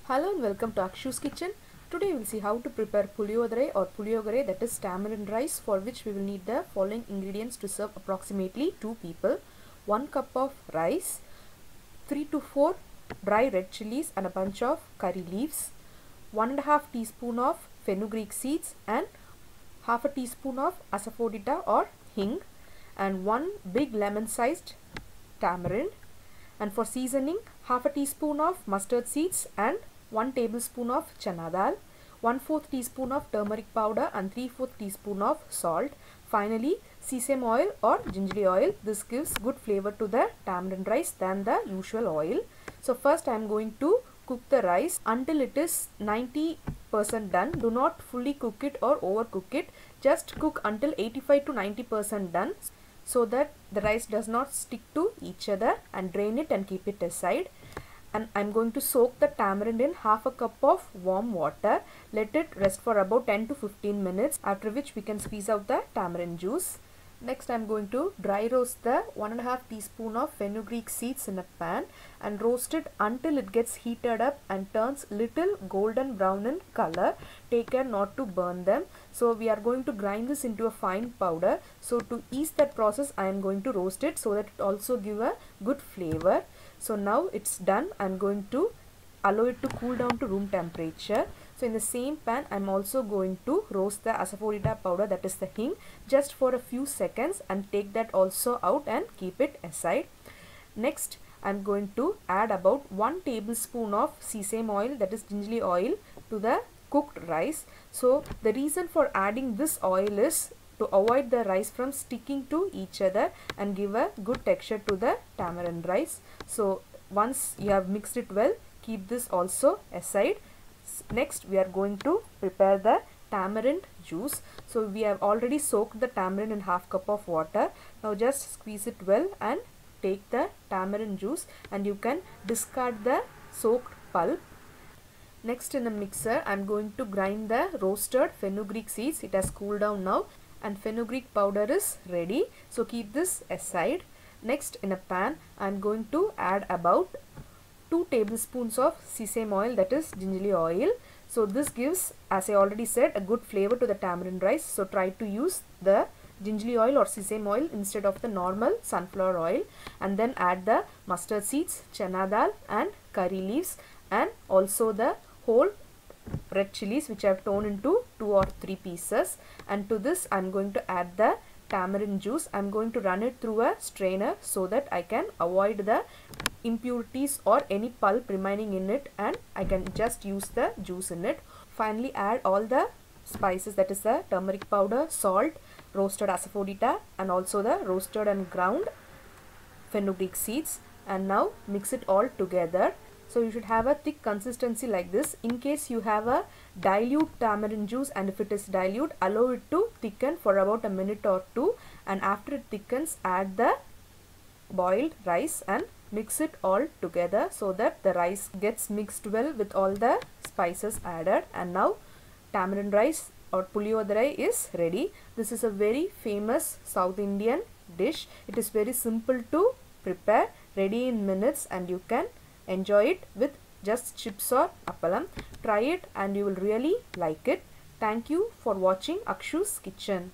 Hello and welcome to Akshu's Kitchen. Today we will see how to prepare Puliyodharai or Puliyogare, that is tamarind rice, for which we will need the following ingredients to serve approximately 2 people. 1 cup of rice, 3 to 4 dry red chilies and a bunch of curry leaves, 1.5 teaspoon of fenugreek seeds and half a teaspoon of asafoetida or hing, and 1 big lemon sized tamarind, and for seasoning half a teaspoon of mustard seeds and 1 tablespoon of chana dal, 1/4 teaspoon of turmeric powder and 3/4 teaspoon of salt. Finally, sesame oil or gingerly oil. This gives good flavor to the tamarind rice than the usual oil. So first I am going to cook the rice until it is 90% done. Do not fully cook it or overcook it. Just cook until 85 to 90% done, so that the rice does not stick to each other, and drain it and keep it aside. And I'm going to soak the tamarind in half a cup of warm water. Let it rest for about 10 to 15 minutes, after which we can squeeze out the tamarind juice. Next I'm going to dry roast the 1.5 teaspoon of fenugreek seeds in a pan and roast it until it gets heated up and turns little golden brown in color. Take care not to burn them. So we are going to grind this into a fine powder. So to ease that process I am going to roast it so that it also give a good flavor. So now it's done. I'm going to allow it to cool down to room temperature. So in the same pan I'm also going to roast the asafoetida powder, that is the hing, just for a few seconds, and take that also out and keep it aside. Next I'm going to add about 1 tablespoon of sesame oil, that is gingerly oil, to the cooked rice. So the reason for adding this oil is to avoid the rice from sticking to each other and give a good texture to the tamarind rice. So once you have mixed it well, keep this also aside. Next we are going to prepare the tamarind juice. So we have already soaked the tamarind in half cup of water. Now just squeeze it well and take the tamarind juice, and you can discard the soaked pulp. Next in a mixer I am going to grind the roasted fenugreek seeds. It has cooled down now and fenugreek powder is ready. So keep this aside. Next in a pan I am going to add about 2 tablespoons of sesame oil, that is gingerly oil. So this gives, as I already said, a good flavor to the tamarind rice. So try to use the gingerly oil or sesame oil instead of the normal sunflower oil. And then add the mustard seeds, chana dal and curry leaves, and also the whole red chilies which I have torn into 2 or 3 pieces. And to this I am going to add the tamarind juice. I am going to run it through a strainer so that I can avoid the impurities or any pulp remaining in it, and I can just use the juice in it. Finally add all the spices, that is the turmeric powder, salt, roasted asafoetida and also the roasted and ground fenugreek seeds, and now mix it all together. So you should have a thick consistency like this. In case you have a dilute tamarind juice, and if it is dilute, allow it to thicken for about a minute or 2, and after it thickens add the boiled rice and mix it all together so that the rice gets mixed well with all the spices added. And now tamarind rice or Puliyodharai is ready. This is a very famous South Indian dish. It is very simple to prepare, ready in minutes, and you can enjoy it with just chips or appalam. Try it and you will really like it. Thank you for watching Akshu's Kitchen.